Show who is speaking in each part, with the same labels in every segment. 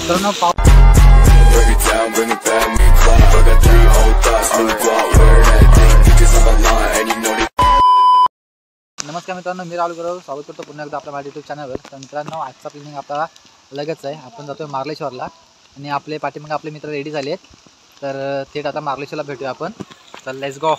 Speaker 1: मित्रांनो नमस्कार मित्रांनो, मी राहुल गुरव स्वागत करतो पुन्हा एकदा आपल्या माझ्या यूट्यूब चॅनलवर। तर मित्रांनो आजचा प्लॅनिंग आपला लगेच आहे। आपण जातोय मार्लेश्वरला आणि आपले पाठीमागे आपले मित्र रेडी झाले आहेत, तर थेट आता मार्लेश्वरला भेटूया आपण। तर लेट्स गो।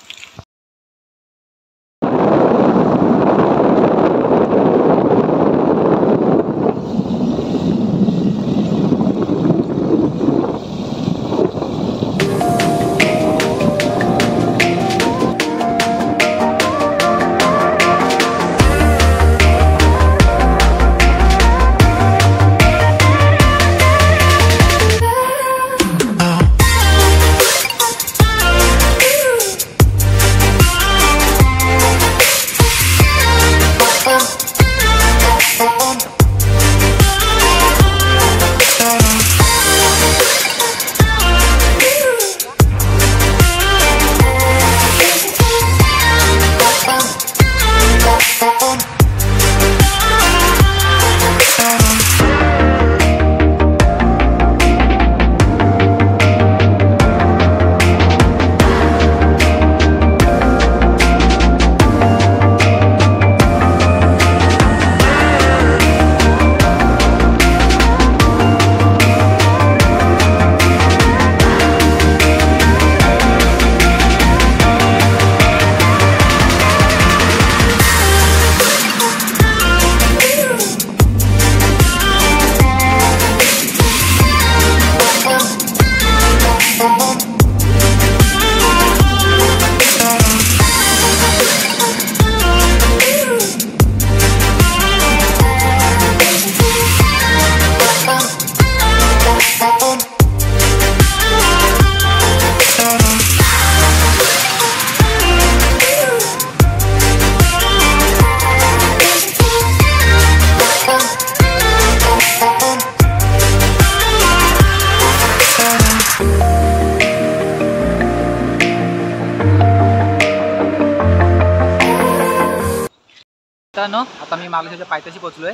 Speaker 1: मित्रांनो आता मी मार्लेश्वरच्या पायथ्याशी पोहोचलोय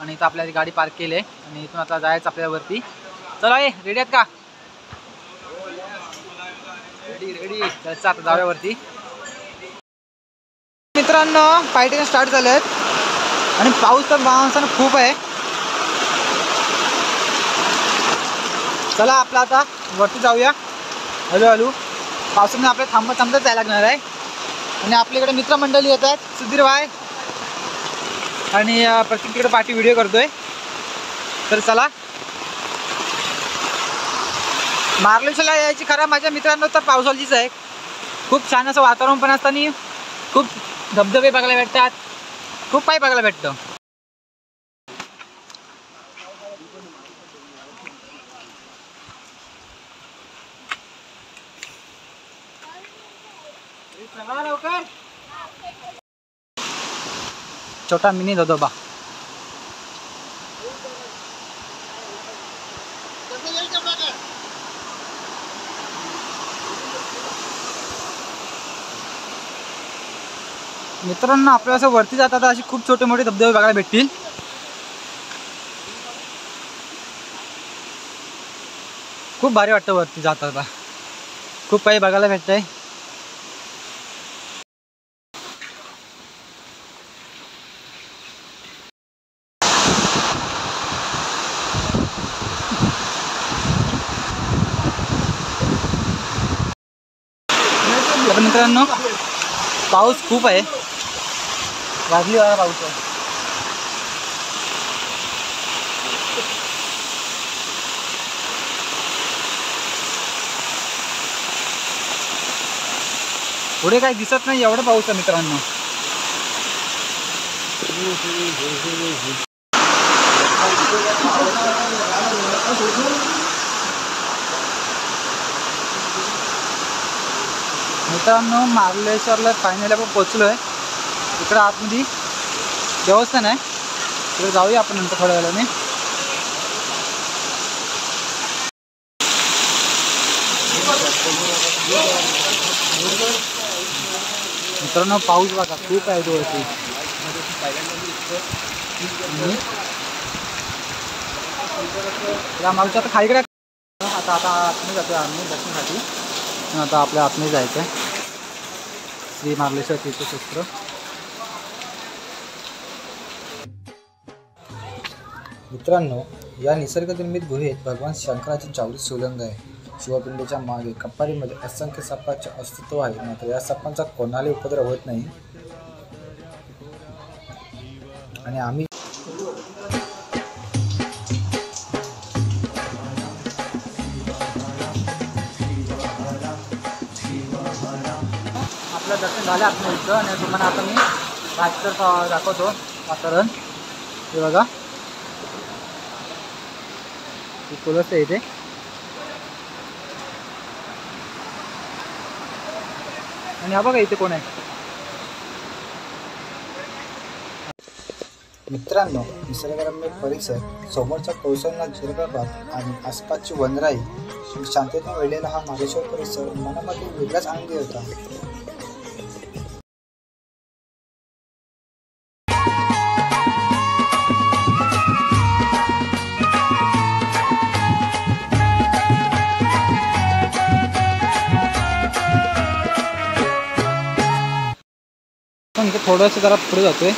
Speaker 1: आणि इथं आपल्या गाडी पार्क केली आहे आणि इथून आता जायचं आपल्यावरती। चला रेडी आहेत का? रेडी जायचं आता जाव्यावरती। मित्रांनो पायथ्याने स्टार्ट झाले आहेत आणि पाऊस तर माणसानं खूप आहे। चला आपला आता वरती जाऊया हळूहळू। पावसाने आपल्या थांबत जायला लागणार आहे आणि आपल्याकडे मित्रमंडळी येत आहेत, सुधीर भाई आणि प्रत्येकीकडे पाठी व्हिडिओ करतोय। तर चला मार्लेश्वरला यायची खरं माझ्या मित्रांनो तर पावसाळीच आहे। खूप छान असं वातावरण पण असतं आणि खूप धबधबे बघायला भेटतात, खूप काही बघायला भेटतं। छोटा मिनी धबधबा मित्रांनो आपल्याला असं वरती जातात अशी खूप छोटे मोठे धबधबे बघायला भेटतील। खूप भारी वाटतं वरती जातात, खूप काही बघायला भेटतंय। मित्रांनो पाऊस खूप आहे, वाजली वारा पाऊस आहे। पुढे काही दिसत नाही एवढा पाऊस आहे मित्रांनो। मित्रांनो मार्लेश्वरला फायनली आपण पोहोचलो आहे। इकडे आतमध्ये देवस्थान आहे, तिकडे जाऊया आपण नंतर थोड्या वेळाने। मित्रांनो पाऊस बघा खूप आहे वरती। मागच्या आता खालीकडे आता आतमध्ये जातो आम्ही दर्शनासाठी. आता आपल्या आतमध्ये जायचं आहे. श्री मार्लेश्वर तीर्थक्षेत्र. मित्रांनो, या निसर्गनिर्मित गुहेत भगवान शंकराची 44 शिवलिंग आहे. शिवपिंडीच्या मागे कपारीमध्ये असंख्य सापांचे अस्तित्व आहे. मात्र या सापांचा कोणालाही उपद्रव होत नाही. आणि आम्ही आपलं दर्शन झालं आतमध्ये आणि तुम्हाला आता मी बाहेर दाखवतो वातावरण. हे बघा, तुळस आहे इथे. आणि हा बघा इथे कोण आहे. मित्रांनो, निसर्गरम्य परिसर, समोरचा कोसळणारा जलप्रपात आणि आसपासची वनराई शांततेने वेढलेला हा मार्लेश्वर परिसर मनामध्ये वेगळाच आनंद होता. पण इथे थोडंसं जरा पुढे जातोय.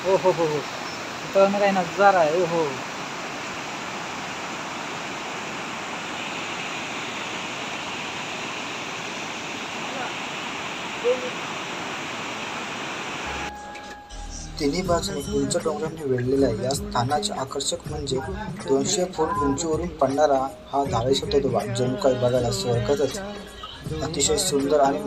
Speaker 1: हो हो हो हो, इथं काय नजारा आहे. हो हो, तिन्ही बाजूने उंच डोंगरांनी वेढलेला आहे. या स्थानाचे आकर्षक म्हणजे 200 फूट उंचीवरून पडणारा हा धारेश्वर धबधबा. जणू काही बघायला स्वर्गच. अतिशय सुंदर आणि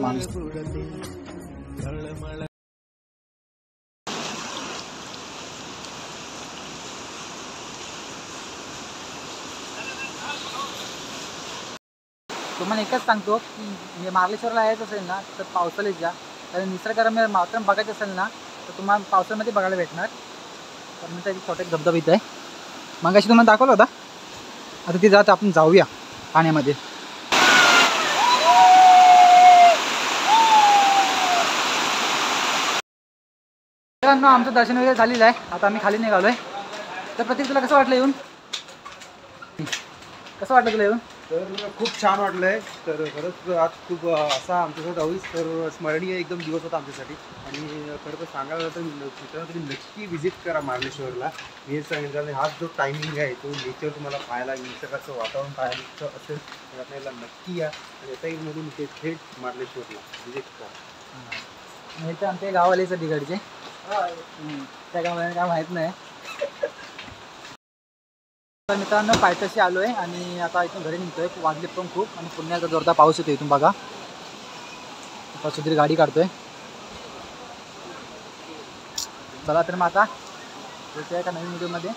Speaker 1: तुम्हाला एकच सांगतो की मार्लेश्वरला यायचं असेल ना तर पावसाळ्यात जा. कारण निसर्गरम्य मात्र बघायचं असेल ना तर तुम्हाला पावसाळ्यामध्ये बघायला भेटणार. तर मी त्याची छोटे धबधबा इथं आहे. मग अशी तुम्हाला दाखवलं होता. आता ती जात आपण जाऊया पाण्यामध्ये. मित्रांनो, आमचं दर्शन वगैरे झालेलं आहे. आता आम्ही खाली निघालो आहे. तर प्रतीक, तुला कसं वाटलं येऊन? कसं वाटलं तुला येऊन?
Speaker 2: तर खूप छान वाटलं आहे. तर खरंच आज खूप असा आमच्यासोबत तर स्मरणीय एकदम दिवस होता आमच्यासाठी. आणि खरं तर सांगायला तर मित्रांनो, तुम्ही नक्की व्हिजिट करा मार्लेश्वरला. मी सांगितलं आणि हाच जो टायमिंग आहे तो नेचर तुम्हाला पाहायला, निसर्गाचं वातावरण पाहायला असेल तर आपल्याला नक्की या. आणि याच्यामधून ते थेट मार्लेश्वरला व्हिजिट करा.
Speaker 1: इथे आमच्या गावालेच तिकडचे. त्या गावाला काय माहीत नाही. तर मित्रांनो, पायथ्याशी आलो आहे आणि आता इथून घरी निघतोय. वाजले पण खूप आणि पुण्याचा जोरदार पाऊस येतो. इथून बघा, आता सुधीर गाडी काढतोय. चला तर मग आता भेटूया एका नवीन व्हिडिओमध्ये.